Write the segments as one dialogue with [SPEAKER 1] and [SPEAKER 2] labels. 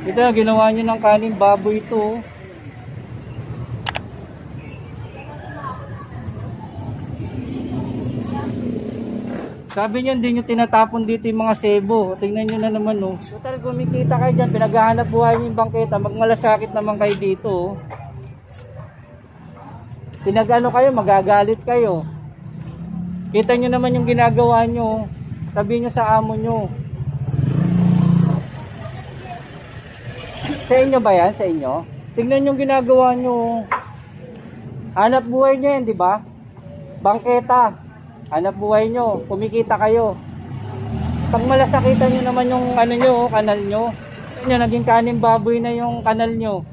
[SPEAKER 1] Ito, ginawa nyo ng kanin baboy ito. Sabi niya, hindi nyo tinatapon dito yung mga sebo. Tingnan nyo na naman, oh. Total, kumikita kayo dyan, pinaghahanap buhay nyo yung bangketa, magmalasakit naman kayo dito, oh. Pinag-ano kayo, magagalit kayo. Kita nyo naman yung ginagawa nyo. Sabihin nyo sa amo nyo. Sa inyo ba yan? Sa inyo? Tingnan yung ginagawa nyo. Hanap buhay nyo yan, di ba? Bangketa. Hanap buhay nyo. Kumikita kayo. Pag malasakitan nyo naman yung ano nyo, kanal nyo. Nyo, naging kanin baboy na yung kanal nyo.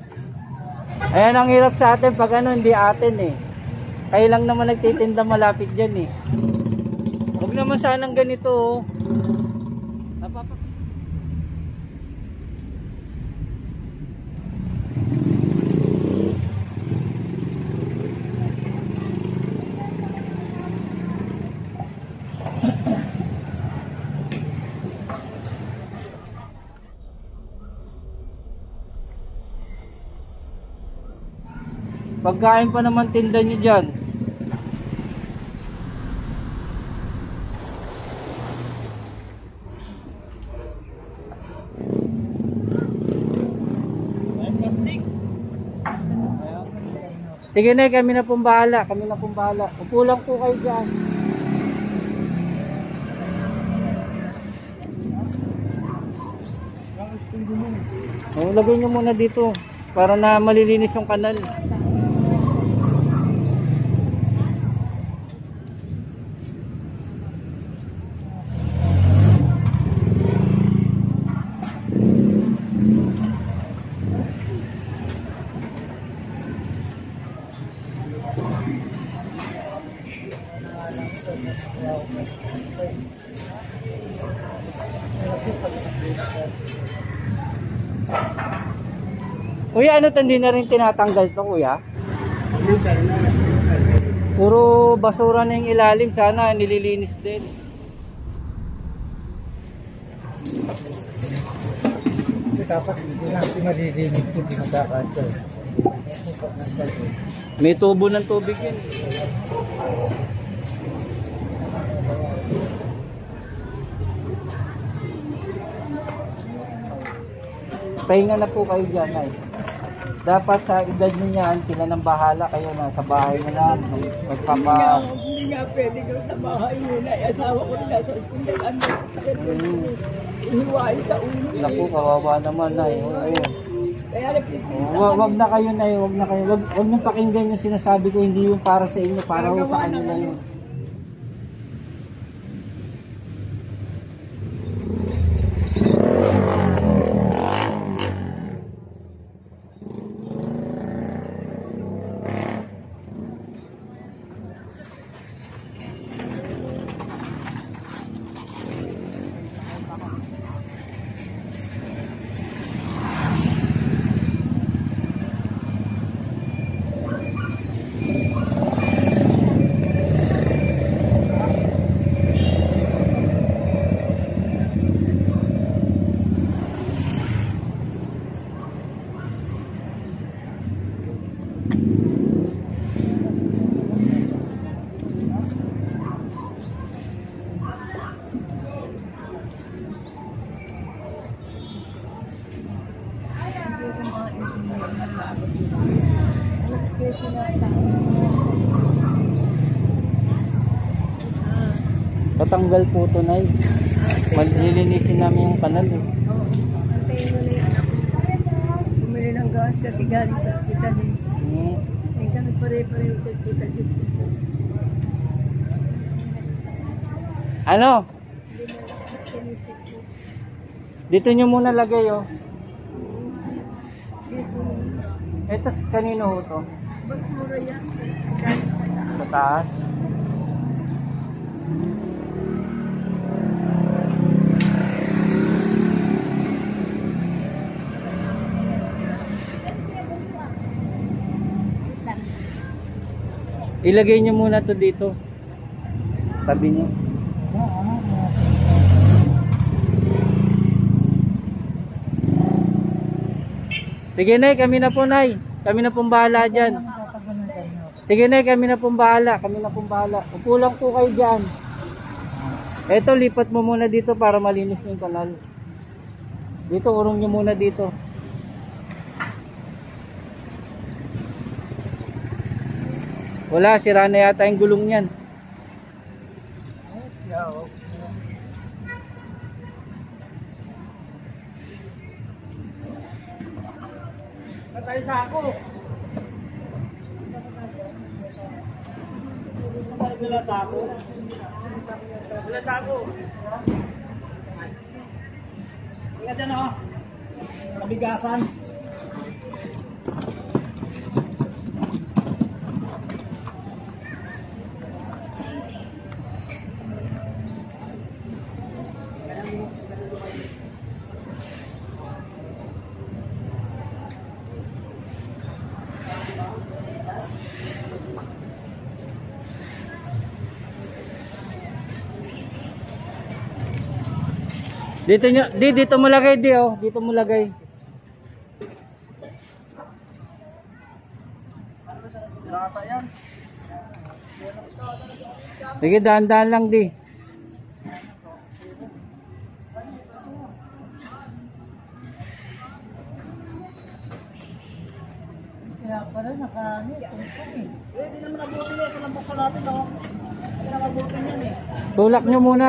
[SPEAKER 1] Ayan ang hirap sa atin pag ano, hindi atin eh. Kayo lang naman nagtitinda malapit dyan eh. Huwag naman sanang ganito oh. Pagkain pa naman tinda nyo dyan. Sige na, kami na pong bahala. Kami na pong bahala. Upo lang po kayo dyan. Lagay nyo muna dito para na malilinis yung kanal. Kuya, ano hindi na rin tinatanggal to, kuya? Puro basura na yung ilalim, sana nililinis din.
[SPEAKER 2] Dapat hindi natin maririnig kung pinagkakato.
[SPEAKER 1] May tubo ng tubig yun. Pahinga na po kayo dyan, ay. Dapat sa edad nyo yan, sila nang bahala, kayo na sa bahay na lang. Magpapa...
[SPEAKER 3] Hindi nga pwede ko sa bahay nila. Asawa ko nila sa pindagan. Iniwain sa ulo.
[SPEAKER 1] Naku, kawawa naman, ay.
[SPEAKER 3] Kaya
[SPEAKER 1] Wag na kayo na, wag na kayo. Wag nyo pakinggan yung sinasabi ko, hindi yung para sa inyo, para ho sa kanila yun. Patanggal po ito, Nay. Malilinisin namin yung kanal eh.
[SPEAKER 3] Oo. Antayin mo na yung anak ko. Bumili ng gas kasi galing sa hospital eh. Hindi ka nagpare-pare sa hospital.
[SPEAKER 1] Ano? Dito nyo muna lagay oh. Ito kanino ho to?
[SPEAKER 3] Bas mura yan.
[SPEAKER 1] Sa taas. Ilagay nyo muna to dito. Tabi nyo. Sige Nay, kami na po Nay. Kami na pong bahala dyan.
[SPEAKER 2] Tatagal na ganyan.
[SPEAKER 1] Sige Nay, kami na pong bahala. Kami na pong bahala. Upo lang po kayo dyan. Eto, lipat mo muna dito para malinis yung kanal. Dito, urong nyo muna dito. Wala, sira na yata yung gulong yan. Patay sa ako. Wala sa ako. Wala sa ako. Wala dyan o. Kabigasan. Dito mo lagay oh. Dito mo lagay. Sige, dahan-dahan lang di.
[SPEAKER 2] Kaya pala nakaano, tungkol eh.
[SPEAKER 3] Hindi naman nabuti ito lang buksan natin ako. Hindi naman nabuti yan eh.
[SPEAKER 1] Tulak nyo muna.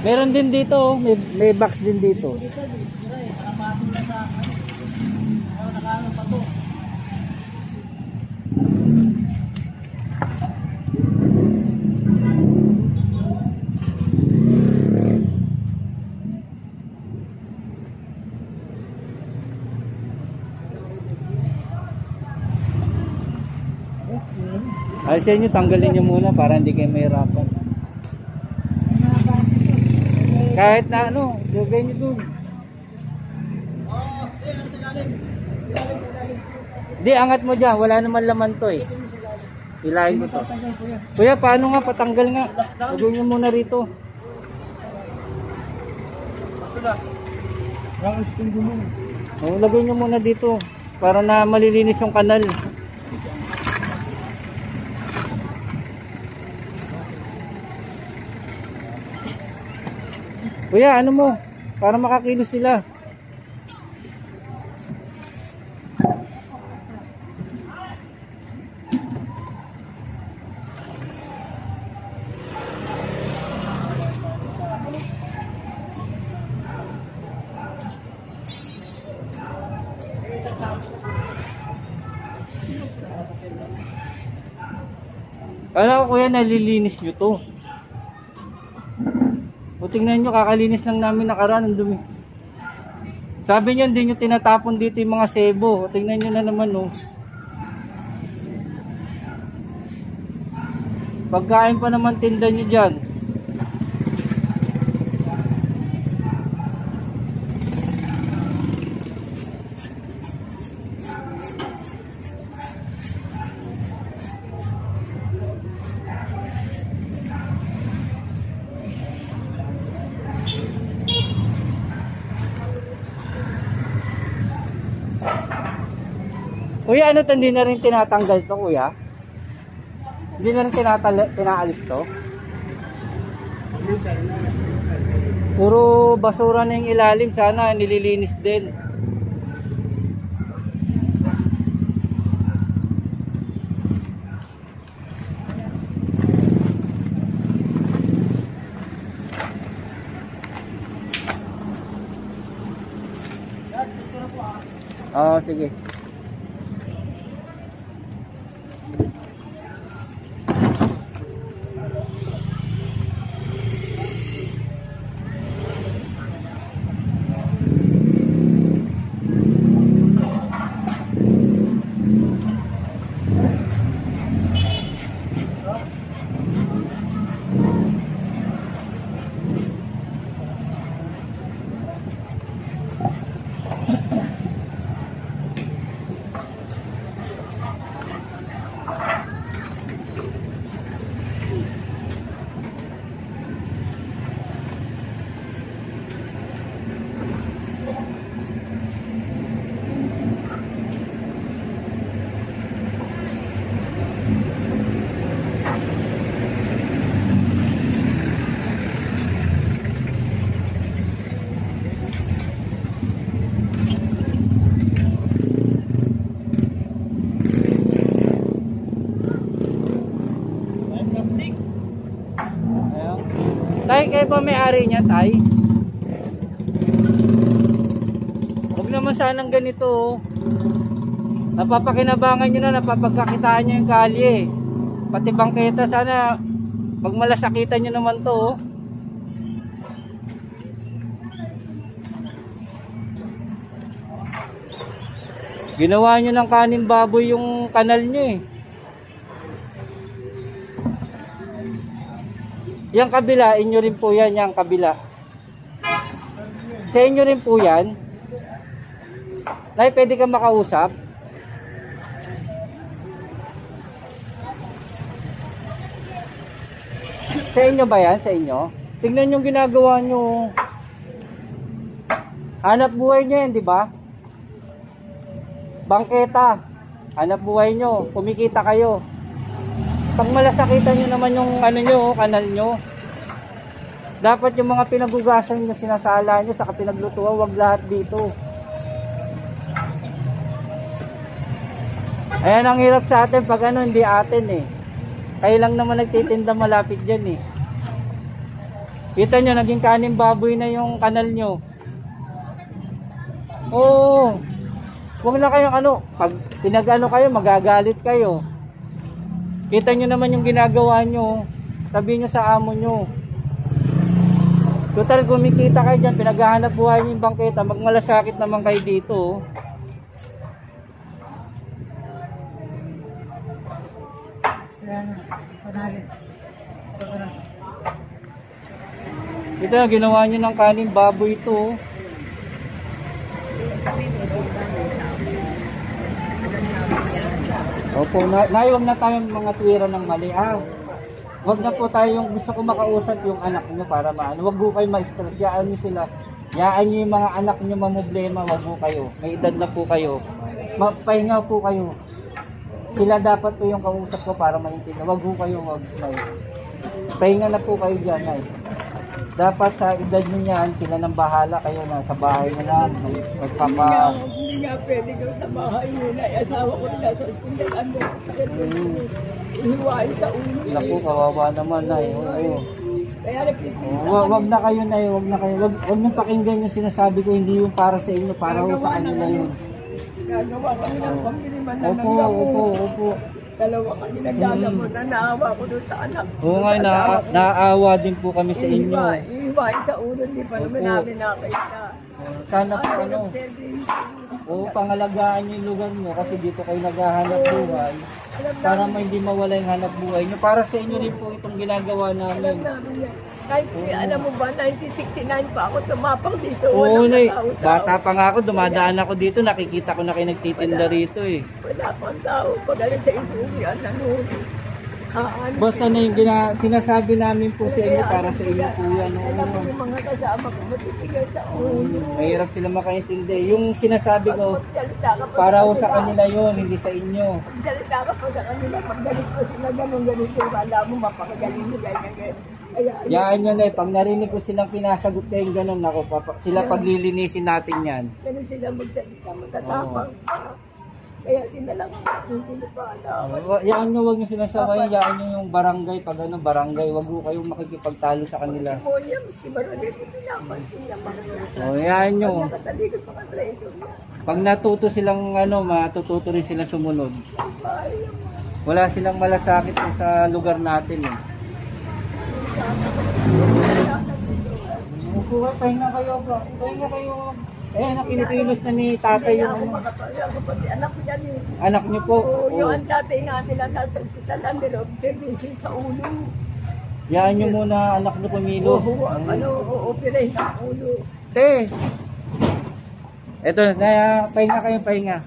[SPEAKER 1] Meron din dito, oh. May box din dito.
[SPEAKER 3] Nakamatong na sa akin. Ayaw nakaano pa to.
[SPEAKER 1] Ay sa inyo, tanggalin nyo muna para hindi kayo mahirapan. Kahit na ano, lagay nyo dun. Di, angat mo dyan. Wala naman laman to eh. Hilahin mo to. Kuya, paano nga? Patanggal nga. Lagay nyo muna rito. Lagay nyo muna dito. Para na malilinis yung kanal. Kuya, ano mo? Para makakilos sila. Kala ko kuya, nalilinis nyo to. O tingnan nyo, kakalinis lang namin nakaraan, ang dumi. Sabi nyo, hindi nyo tinatapon dito yung mga sebo. O tingnan nyo na naman, oh. Pagkain pa naman tinda nyo dyan. Kuya, ano to? Hindi na rin tinatanggal to, kuya? Hindi na rin tinaalis to? Puro basura na yung ilalim. Sana nililinis din. Oo, sige. kayo ba may-ari niya, tay? Huwag naman sanang ganito, oh. Napapakinabangan nyo na, napapagkakitaan nyo yung kalye. Pati bangketa, sana pag malasakitan nyo naman to, oh. Ginawa nyo ng kanin baboy yung kanal nyo, eh. Yang kabila, inyo rin po yan, yung kabila. Sa inyo rin po yan. Nay, pwede ka makausap? Sa inyo ba yan? Sa inyo? Tingnan yung ginagawa nyo. Hanap buhay nyo yan, di ba? Bangketa. Hanap buhay nyo. Kumikita kayo. Pag malasakitan nyo naman yung ano nyo, kanal nyo. Dapat yung mga pinagugasan nyo, sinasala nyo, saka pinaglutuan, wag lahat dito. Ayan ang hirap sa atin pag ano, hindi atin eh. Kayo lang naman nagtitinda malapit dyan eh. Kita nyo, naging kanin baboy na yung kanal nyo. Oo. Huwag na kayong ano, pag pinag-ano kayo, magagalit kayo. Kita nyo naman yung ginagawa nyo. Sabihin nyo sa amo nyo. Total, kumikita kayo dyan, pinaghahanap buhay nyo yung bangketa, magmalasakit naman kayo dito.
[SPEAKER 2] Kaya nga, panali.
[SPEAKER 1] Ito na, ginawa nyo ng kanin baboy ito. Opo, huwag na tayong mga tuwira ng mali. Huwag na po tayong gusto ko makausap yung anak nyo para maano. Huwag po kayo ma-stress. Yaan nyo sila. Yaan nyo yung mga anak nyo mamoblema. Huwag po kayo. May edad na po kayo. Pahinga po kayo. Sila dapat po yung kausap ko para maintindihan. Huwag po kayo mag-say. Pahinga na po kayo dyan. Ay. Dapat sa edad nyo yan, sila nang bahala. Kayo na sa bahay nyo na. Magpapa...
[SPEAKER 3] Hindi nga pwede ko sa bahay yun. Ay, asawa ko nila sa ospital. Ihiwain sa ulo.
[SPEAKER 1] Naku, kawawa naman na eh.
[SPEAKER 3] Kaya
[SPEAKER 1] Wag na kayo na eh. Wag na kayo. Wag nyo pakinggan yung sinasabi ko. Hindi yung para sa inyo. Para ho sa kanila yun.
[SPEAKER 3] gagawa kami ng pamiliman na
[SPEAKER 1] Opo, opo.
[SPEAKER 3] Dalawa kami nagdadamot na naawa ko doon sa anak.
[SPEAKER 1] Oo nga, naaawa din po kami sa inyo.
[SPEAKER 3] Iiwain sa ulo, hindi pa naman namin nakita.
[SPEAKER 1] Sana po ano, pangalagaan nyo yung lugar nyo kasi dito kayo naghahanap buhay. Para hindi mawala yung hanap buhay nyo. Para sa inyo rin po itong ginagawa namin.
[SPEAKER 3] Kahit alam mo ba, 1969 pa ako tumapang dito.
[SPEAKER 1] Oo, bata pa nga ako, dumadaan ako dito, nakikita ko na kayo nagtitinda rito eh.
[SPEAKER 3] Wala pang tao, pag alam sa inuwian na noon.
[SPEAKER 1] Basta na yung sinasabi namin po sa inyo para sa inyo po yan.
[SPEAKER 3] Alam mo yung mga kasama ko matitigal sa ulo.
[SPEAKER 1] Mahirap sila makaintindi. Yung sinasabi ko, para ho sa kanila yun, hindi sa inyo.
[SPEAKER 3] Salita ka pa sa kanila, paggalit ko sila ganun-ganito, wala mo mapakagaling nila ganyan.
[SPEAKER 1] Yaan nyo na eh, pag narinig ko silang pinasagot kayong ganun, sila paglilinisin natin yan.
[SPEAKER 3] Ganun sila magsalita, matatapang. Kaya sinalang hindi pa alam.
[SPEAKER 1] Yaan nyo, huwag nyo sinasaway, yaan nyo yung barangay, pag ano, barangay, huwag mo kayong makikipagtalo sa kanila.
[SPEAKER 3] Demonyo, miski barangay ko pinapansin naman.
[SPEAKER 1] Yaan nyo.
[SPEAKER 3] Nakatalikod pa ka traitor niya.
[SPEAKER 1] Pag natuto silang ano, matututo rin sila sumunod. Wala silang malasakit sa lugar natin eh. Kuha, pahinga kayo bro. Pahinga kayo. Nakinikilos na ni tatay yung ano.
[SPEAKER 3] Ako pati anak ko yan eh.
[SPEAKER 1] Anak niyo po?
[SPEAKER 3] Yung tatay natin ang nasa hospital, under observation sa ulo.
[SPEAKER 1] Yan nyo muna, anak niyo kumilos.
[SPEAKER 3] Operate sa ulo.
[SPEAKER 1] Te! Eto, pahinga kayo, pahinga.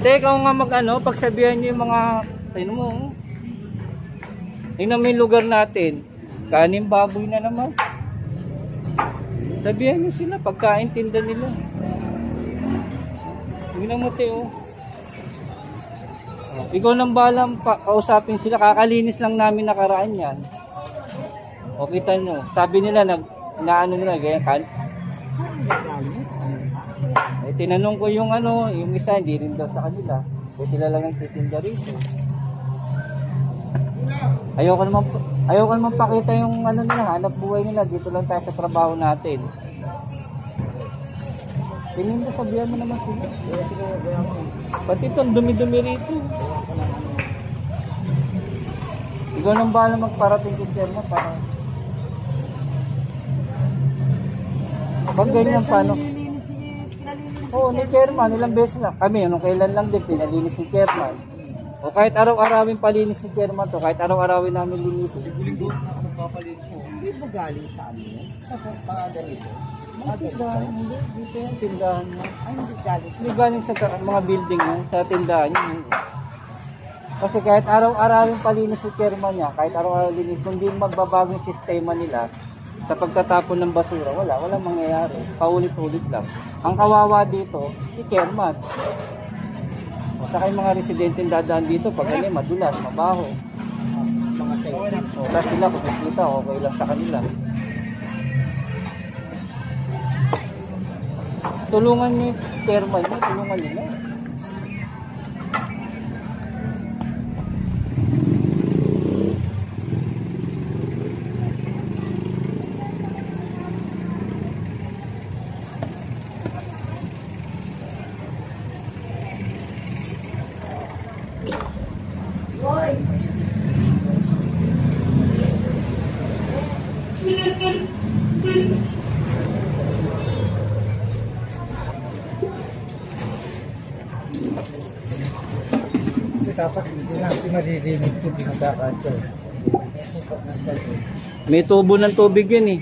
[SPEAKER 1] Te, ikaw nga pagsabihan nyo yung mga, tingnan mo, tingnan mo yung lugar natin. Kanin baboy na naman. Sabihan nyo sila, pagkaintinda nila. Tingnan mo, te, oh. Ikaw nang balang kausapin sila, kakalinis lang namin nakaraan yan. O kita nyo, sabi nila, naano nila, ganyan kan. Tinanong ko yung yung isa, hindi rin daw sa kanila. Kaya sila lang ang titinda rito. Ayoko naman pakita yung ano nila, hanap buhay nila. Dito lang tayo sa trabaho natin. Tingin mo, sabihan mo naman sila. Pati ito, ang dumi-dumi rito. Ikaw nang bahala magparating kay Chairman para... Pag ganyan, paano? Oo, ni Chairman, ilang beses na. Kami, nung kailan lang din, pinalinis ni Chairman. O kahit araw-arawin palinis ni Chairman to, kahit araw-arawin namin linisin.
[SPEAKER 2] Hindi ba galing sa amin? Sa pangalan ito?
[SPEAKER 1] Tindahan, hindi. Dito yung tindahan mo.
[SPEAKER 2] Ay, hindi galing.
[SPEAKER 1] Hindi galing sa mga building mo, sa tindahan yun. Kasi kahit araw-arawin palinis si Chairman niya, kahit araw-arawin linis, kung di magbabagong sistema nila sa pagtatapon ng basura, walang mangyayari. Paulit-ulit lang. Ang kawawa dito, si Chairman. O saka yung mga residente dadaan dito, pag ganyan, madulas, mabaho.
[SPEAKER 2] Mga tayo.
[SPEAKER 1] O tapos sila, kung nakita, okay lang sa kanila. Tulungan ni Chairman niya, tulungan nila.
[SPEAKER 2] Dapat hindi natin maririnig ito pinagkakato.
[SPEAKER 1] May tubo ng tubig yun eh.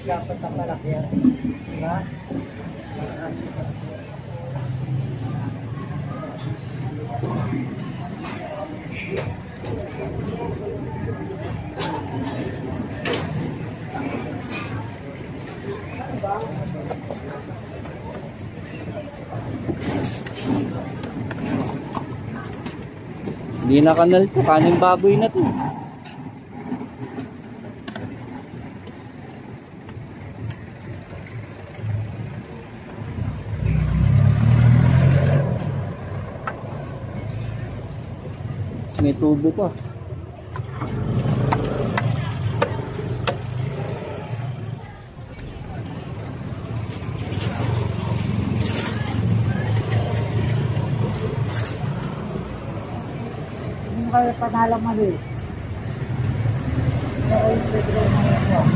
[SPEAKER 2] Dapat ang malaki yan. Diba?
[SPEAKER 1] Hindi na kanal to, kaning baboy na to. May tubo pa.
[SPEAKER 2] Hindi kayo panalo mali. Pero yung pwede na yun.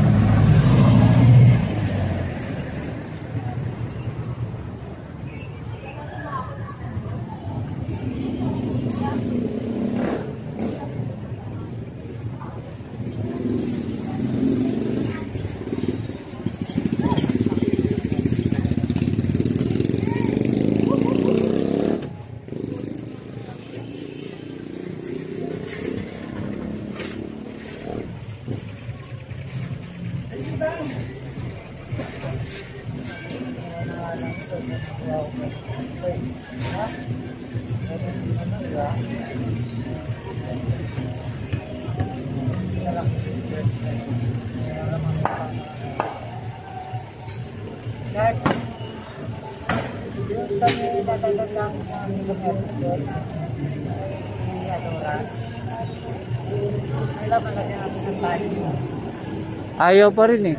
[SPEAKER 1] Ayaw pa rin eh.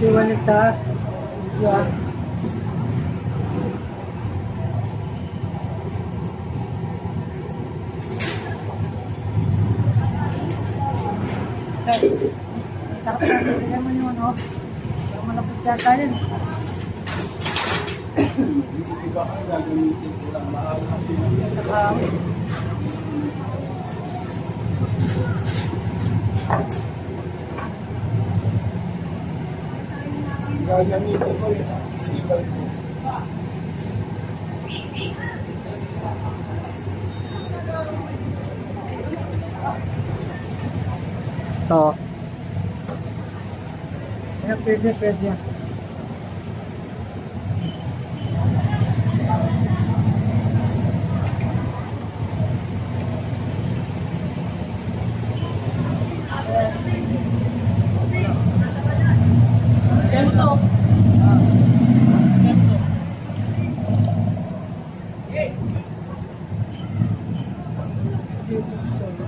[SPEAKER 3] Si wanita. Yeah. Takot na naman yung ano. Para malapit siya tayo.
[SPEAKER 2] Iba ka gagamitin ko lang. Mahal kasi gagamitin ko yun. Iba ko.
[SPEAKER 1] Ito.
[SPEAKER 3] Pwede yan.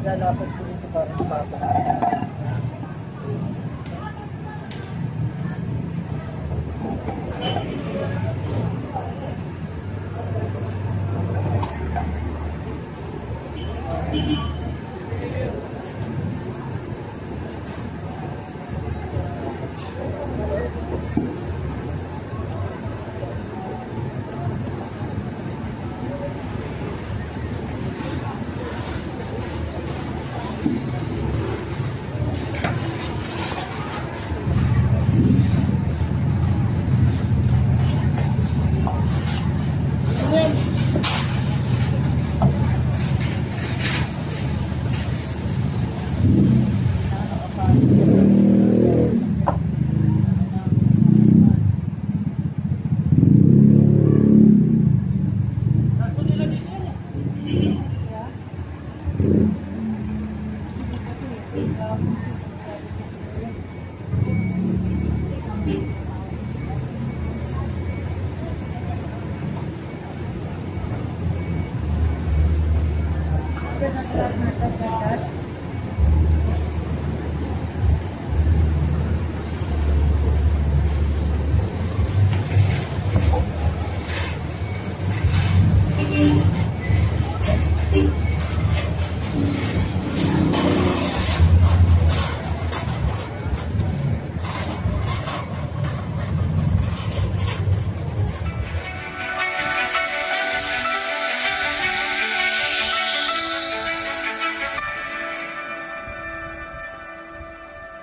[SPEAKER 3] Lalapat ko dito parang papa. ka sa truck na tatas.